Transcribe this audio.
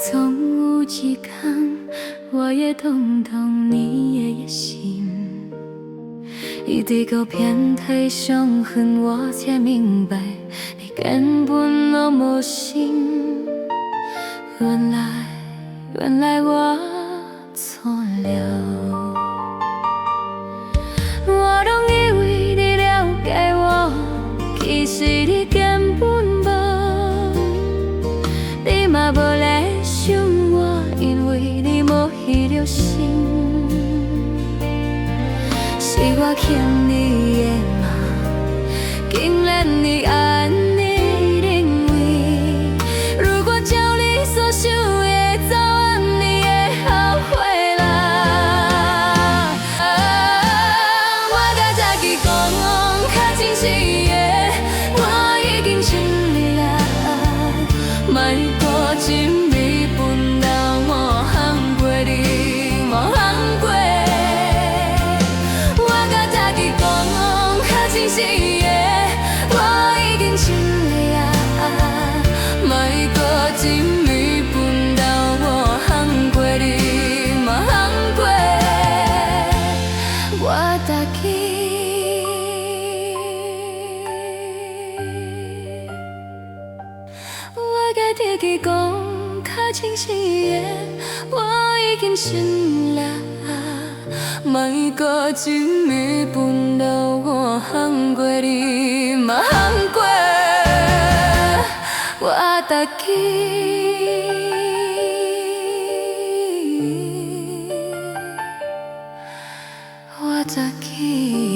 总有一天，我会动动你的野心。一直到遍体伤痕，我才明白，你根本都无心。原来我错了。我拢以为你了解我，其实你根本无。你嘛无来想我，因为你无彼条心。是我欠你的嘛，竟然你安尼认为。如果照你所想的走，你会后悔啦。我甲早起讲较清晰的，我已经尽力啦，莫搁真味分到无通过你，无通过。我甲早起讲较清晰的，我已经尽力啊，莫搁真味分到无通过你，无通过。我早起，我甲早起讲较清晰的，我已经尽力。莫搁真味分到我通过你，嘛通过。我早起，我早起。